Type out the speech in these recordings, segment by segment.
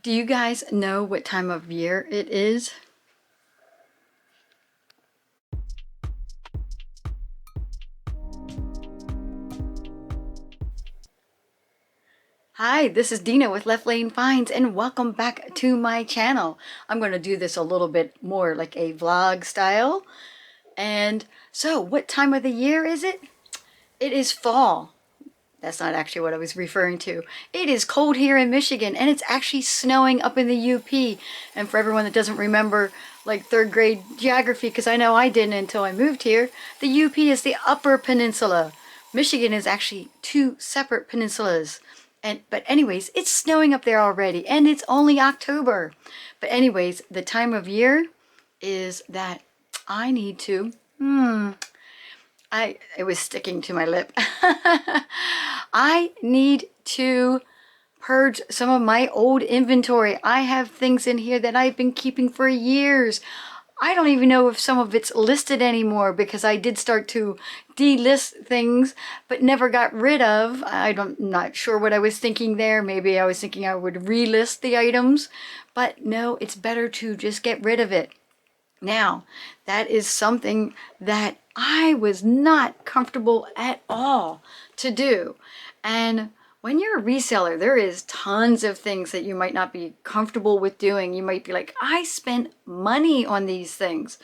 Do you guys know what time of year it is? Hi, this is Dina with Left Lane Finds and welcome back to my channel. I'm going to do this a little bit more like a vlog style. And so what time of the year is it? It is fall. That's not actually what I was referring to. It is cold here in Michigan and it's actually snowing up in the UP. And for everyone that doesn't remember like third grade geography, because I know I didn't until I moved here, the UP is the Upper Peninsula. Michigan is actually two separate peninsulas. But anyways, it's snowing up there already and it's only October. But anyways, the time of year is that I need to, it was sticking to my lip. I need to purge some of my old inventory. I have things in here that I've been keeping for years. I don't even know if some of it's listed anymore because I did start to delist things but never got rid of. I'm not sure what I was thinking there. Maybe I was thinking I would relist the items, but no, it's better to just get rid of it. Now, that is something that I was not comfortable at all to do. And when you're a reseller, there is tons of things that you might not be comfortable with doing. You might be like, I spent money on these things.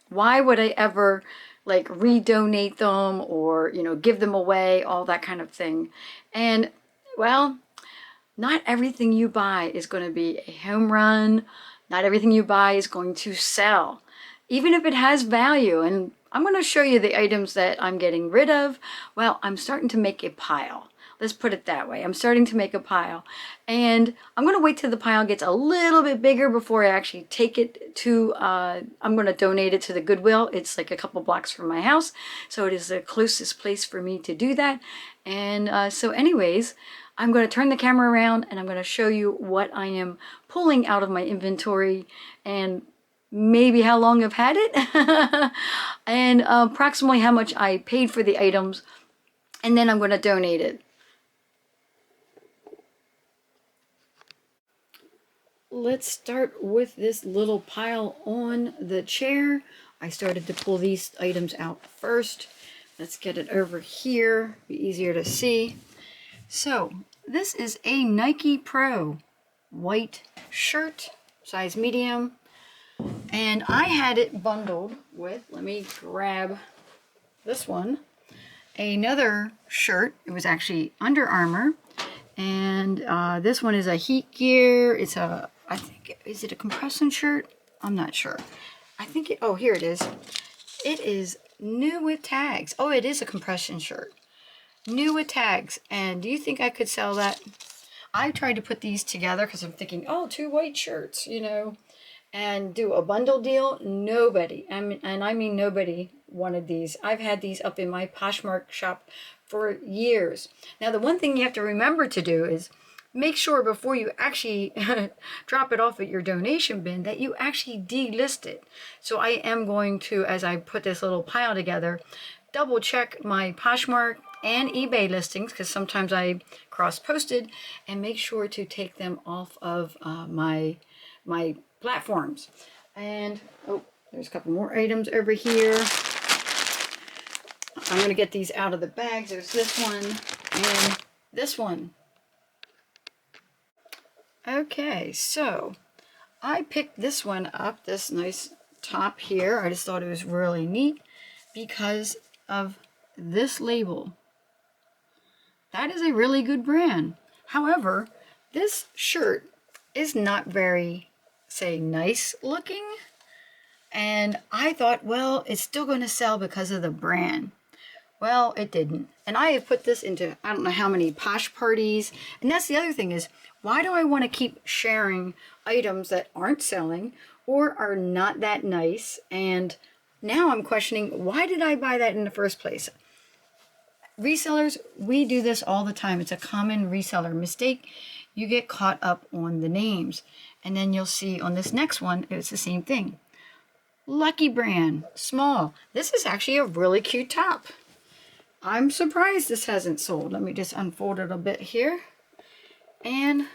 Why would I ever like redonate them or, give them away, all that kind of thing. And well, not everything you buy is going to be a home run. Not everything you buy is going to sell, even if it has value. And I'm going to show you the items that I'm getting rid of. Well, I'm starting to make a pile. Let's put it that way. I'm starting to make a pile. And I'm going to wait till the pile gets a little bit bigger before I actually take it to, I'm going to donate it to the Goodwill. It's like a couple blocks from my house. So it is the closest place for me to do that. And so anyways, I'm going to turn the camera around and I'm going to show you what I am pulling out of my inventory and maybe how long I've had it and approximately how much I paid for the items, and then I'm going to donate it. Let's start with this little pile on the chair. I started to pull these items out first. Let's get it over here, be easier to see. So this is a Nike Pro white shirt, size medium. And I had it bundled with, let me grab this one, another shirt. It was actually Under Armour. And this one is a heat gear. It's a, I think, is it a compression shirt? I'm not sure. I think it, oh, here it is. It is new with tags. Oh, it is a compression shirt. New with tags. And do you think I could sell that? I tried to put these together because I'm thinking, oh, two white shirts, and do a bundle deal. Nobody, and I mean nobody, wanted these. I've had these up in my Poshmark shop for years. Now, the one thing you have to remember to do is make sure before you actually drop it off at your donation bin that you actually delist it. So I am going to, as I put this little pile together, double check my Poshmark and eBay listings, because sometimes I cross-posted, and make sure to take them off of my platforms. And oh, there's a couple more items over here. I'm going to get these out of the bags. There's this one and this one. Okay, so I picked this one up, this nice top here. I just thought it was really neat because of this label. That is a really good brand. However, this shirt is not very, say, nice looking. And I thought, well, it's still going to sell because of the brand. Well, it didn't. And I have put this into, I don't know how many Posh parties. And that's the other thing is, why do I want to keep sharing items that aren't selling or are not that nice? And now I'm questioning, why did I buy that in the first place? Resellers, we do this all the time. It's a common reseller mistake. You get caught up on the names. And then you'll see on this next one, it's the same thing. Lucky brand, small. This is actually a really cute top. I'm surprised this hasn't sold. Let me just unfold it a bit here. And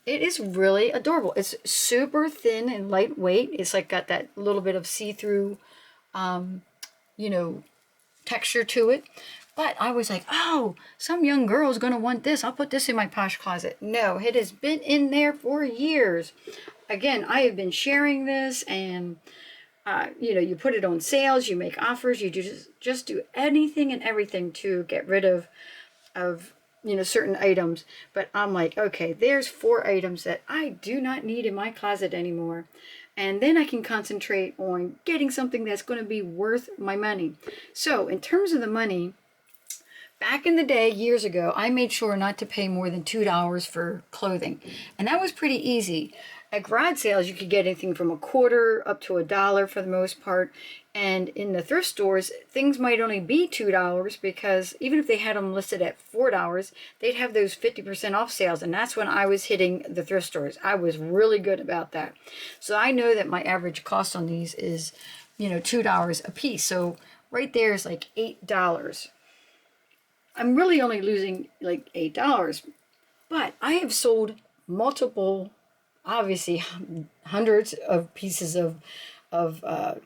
It is really adorable. It's super thin and lightweight. It's like got that little bit of see-through, you know, texture to it. But I was like, oh, some young girl's gonna want this. I'll put this in my Posh closet. No, it has been in there for years. Again, I have been sharing this, and you know, you put it on sales, you make offers, you just do anything and everything to get rid of you know, certain items. But I'm like, okay, there's 4 items that I do not need in my closet anymore. And then I can concentrate on getting something that's going to be worth my money. So in terms of the money, back in the day, years ago, I made sure not to pay more than $2 for clothing. And that was pretty easy. At garage sales, you could get anything from $1 up to $1 for the most part. And in the thrift stores, things might only be $2 because even if they had them listed at $4, they'd have those 50% off sales. And that's when I was hitting the thrift stores. I was really good about that. So I know that my average cost on these is, you know, $2 a piece. So right there is like $8. I'm really only losing like $8. But I have sold multiple, obviously hundreds of pieces of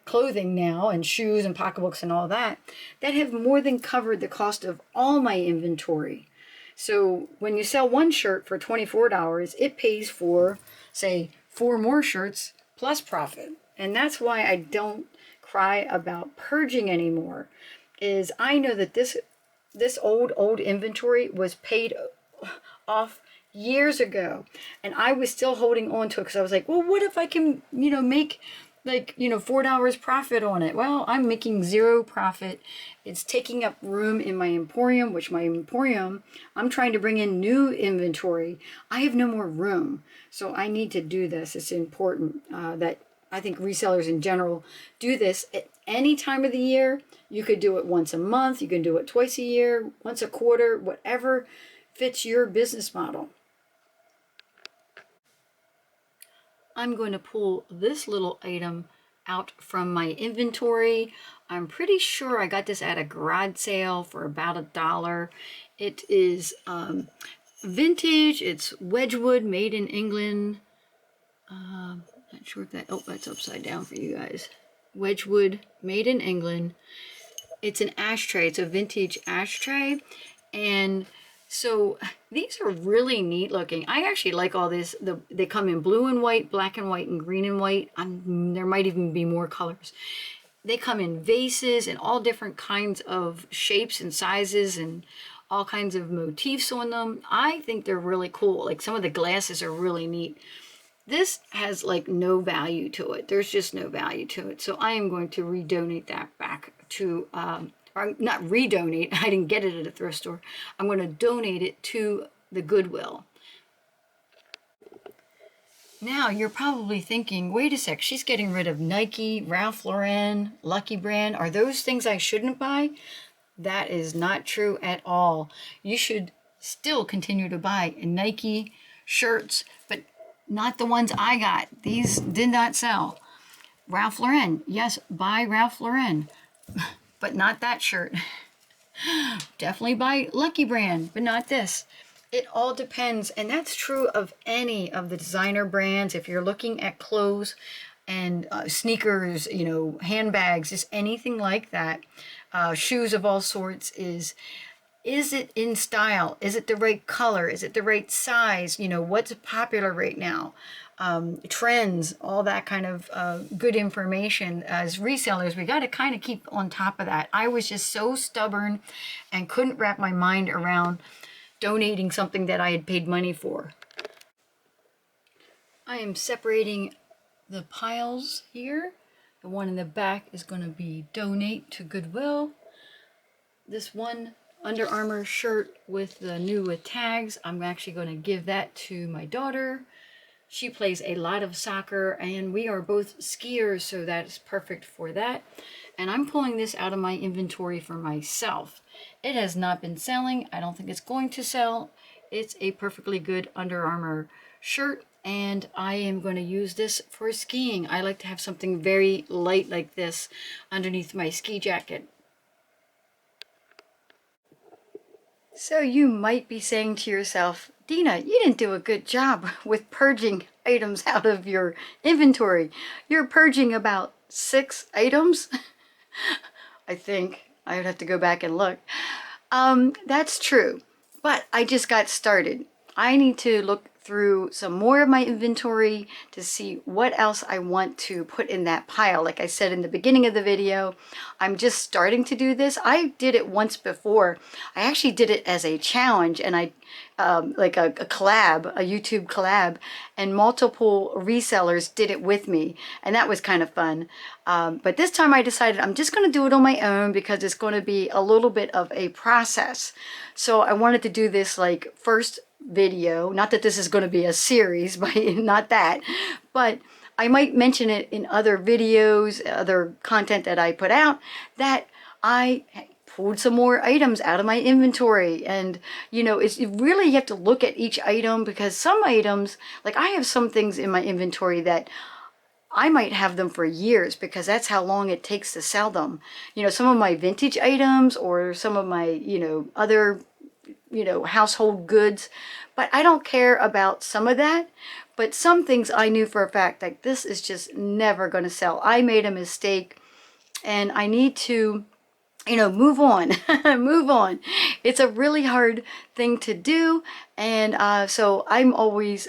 clothing now, and shoes and pocketbooks and all that, that have more than covered the cost of all my inventory. So when you sell one shirt for $24, it pays for, say, 4 more shirts plus profit. And that's why I don't cry about purging anymore, is I know that this old inventory was paid off years ago, and I was still holding on to it because I was like, well, what if I can, you know, make like, you know, $4 profit on it? Well, I'm making 0 profit. It's taking up room in my emporium, which my emporium, I'm trying to bring in new inventory. I have no more room, so I need to do this. It's important that I think resellers in general do this at any time of the year. You could do it once a month, you can do it twice a year, once a quarter, whatever fits your business model. I'm going to pull this little item out from my inventory. I'm pretty sure I got this at a garage sale for about $1. It is vintage. It's Wedgwood, made in England. Not sure if that, oh, that's upside down for you guys. Wedgwood, made in England. It's an ashtray. It's a vintage ashtray. And so these are really neat looking. I actually like all this. They come in blue and white, black and white, and green and white. There might even be more colors. They come in vases and all different kinds of shapes and sizes and all kinds of motifs on them. I think they're really cool. Like some of the glasses are really neat. This has like no value to it. There's just no value to it. So I am going to redonate that back to, or not redonate, I didn't get it at a thrift store. I'm going to donate it to the Goodwill. Now you're probably thinking, wait a sec, she's getting rid of Nike, Ralph Lauren, Lucky Brand. Are those things I shouldn't buy? That is not true at all. You should still continue to buy Nike shirts, but not the ones I got. These did not sell. Ralph Lauren, yes, buy Ralph Lauren, but not that shirt. Definitely buy Lucky Brand, but not this. It all depends, and that's true of any of the designer brands. If you're looking at clothes and sneakers, you know, handbags, just anything like that, shoes of all sorts, is it in style? Is it the right color? Is it the right size? You know, what's popular right now? Trends, all that kind of good information. As resellers, we got to kind of keep on top of that. I was just so stubborn and couldn't wrap my mind around donating something that I had paid money for. I am separating the piles here. The one in the back is going to be donate to Goodwill. This one Under Armour shirt with the new tags, I'm actually going to give that to my daughter. She plays a lot of soccer and we are both skiers, so that's perfect for that. And I'm pulling this out of my inventory for myself. It has not been selling. I don't think it's going to sell. It's a perfectly good Under Armour shirt, and I am going to use this for skiing. I like to have something very light like this underneath my ski jacket. So you might be saying to yourself, Dena, you didn't do a good job with purging items out of your inventory. You're purging about 6 items, I think. I would have to go back and look. That's true, but I just got started. I need to look through some more of my inventory to see what else I want to put in that pile. Like I said in the beginning of the video, I'm just starting to do this. I did it once before. I actually did it as a challenge, and I like a collab, a YouTube collab, and multiple resellers did it with me, and that was kind of fun. But this time I decided I'm just going to do it on my own because it's going to be a little bit of a process. So I wanted to do this like first video, not that this is going to be a series, but not that, but I might mention it in other videos, other content that I put out, that I pulled some more items out of my inventory. And you know, it's really, you have to look at each item, because some items, like I have some things in my inventory that I might have them for years because that's how long it takes to sell them. You know, some of my vintage items or some of my, you know, other, you know, household goods, but I don't care about some of that. But some things I knew for a fact, like this is just never going to sell. I made a mistake and I need to, you know, move on. Move on. It's a really hard thing to do, and so I'm always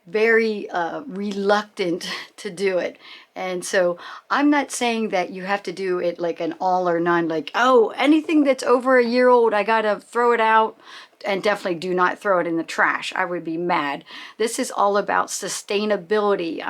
very reluctant to do it. And so I'm not saying that you have to do it like an all or none, like, oh, anything that's over a year old, I gotta throw it out. And definitely do not throw it in the trash. I would be mad. This is all about sustainability.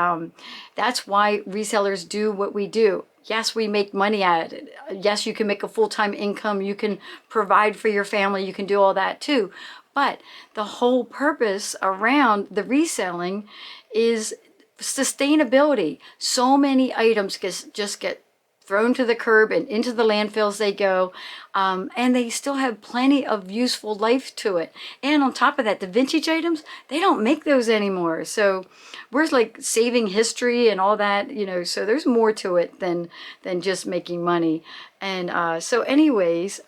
That's why resellers do what we do. Yes, we make money at it. Yes, you can make a full-time income. You can provide for your family. You can do all that too. But the whole purpose around the reselling is sustainability. So many items just get thrown to the curb and into the landfills they go, and they still have plenty of useful life to it. And on top of that, the vintage items, they don't make those anymore. So we're like saving history and all that, you know, so there's more to it than just making money. And so anyways,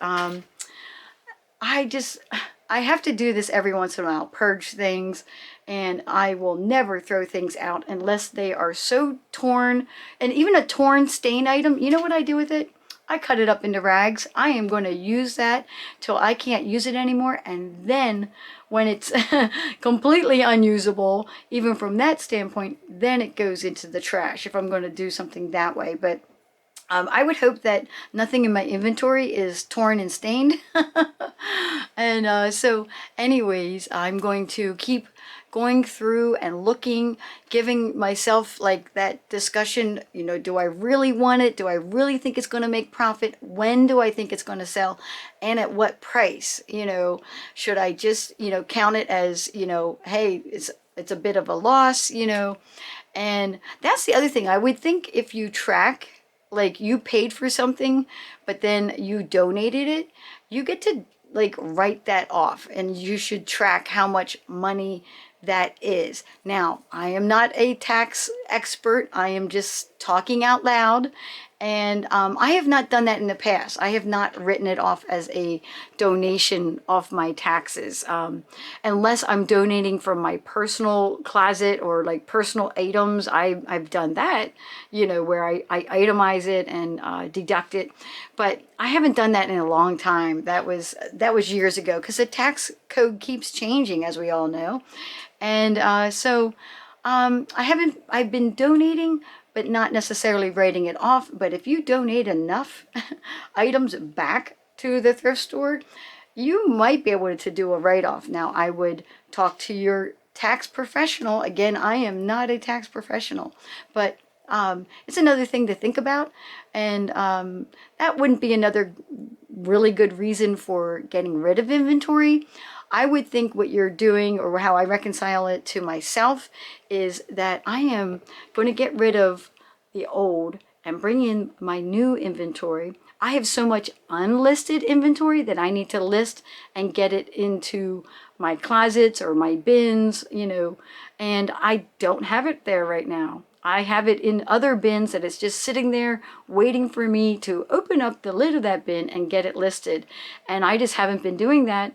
I have to do this every once in a while, purge things, and I will never throw things out unless they are so torn. And even a torn stain item, you know what I do with it? I cut it up into rags. I am going to use that till I can't use it anymore, and then when it's completely unusable, even from that standpoint, then it goes into the trash if I'm going to do something that way. But I would hope that nothing in my inventory is torn and stained. And so anyways, I'm going to keep going through and looking, giving myself like that discussion, you know, do I really want it? Do I really think it's going to make profit? When do I think it's going to sell? And at what price? You know, should I just, you know, count it as, you know, hey, it's a bit of a loss, you know? And that's the other thing. I would think if you track, like you paid for something, but then you donated it, you get to like write that off, and you should track how much money that is. Now, I am not a tax expert. I am just talking out loud. And I have not done that in the past. I have not written it off as a donation off my taxes, unless I'm donating from my personal closet or like personal items. I've done that, you know, where I itemize it and deduct it. But I haven't done that in a long time. That was years ago, because the tax code keeps changing, as we all know. And so I've been donating, but not necessarily writing it off. But if you donate enough items back to the thrift store, you might be able to do a write-off. Now, I would talk to your tax professional. Again, I am not a tax professional, but it's another thing to think about. And that wouldn't be another really good reason for getting rid of inventory. I would think what you're doing, or how I reconcile it to myself, is that I am going to get rid of the old and bring in my new inventory. I have so much unlisted inventory that I need to list and get it into my closets or my bins, you know, and I don't have it there right now. I have it in other bins that it's just sitting there waiting for me to open up the lid of that bin and get it listed. And I just haven't been doing that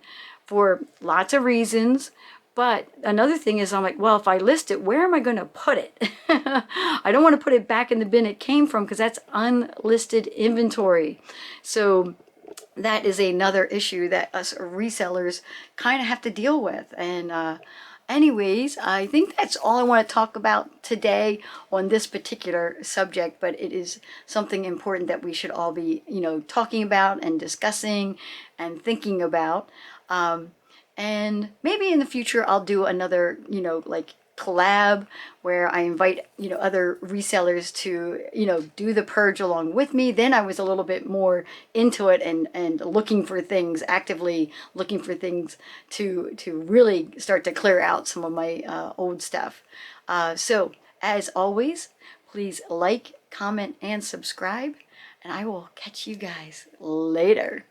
for lots of reasons. But another thing is, I'm like, well, if I list it, where am I going to put it? I don't want to put it back in the bin it came from, because that's unlisted inventory. So that is another issue that us resellers kind of have to deal with. And anyways, I think that's all I want to talk about today on this particular subject, but it is something important that we should all be, talking about and discussing and thinking about. And maybe in the future I'll do another, like collab where I invite, other resellers to, do the purge along with me. Then I was a little bit more into it and looking for things, actively looking for things to really start to clear out some of my old stuff. So as always, please like, comment, and subscribe, and I will catch you guys later.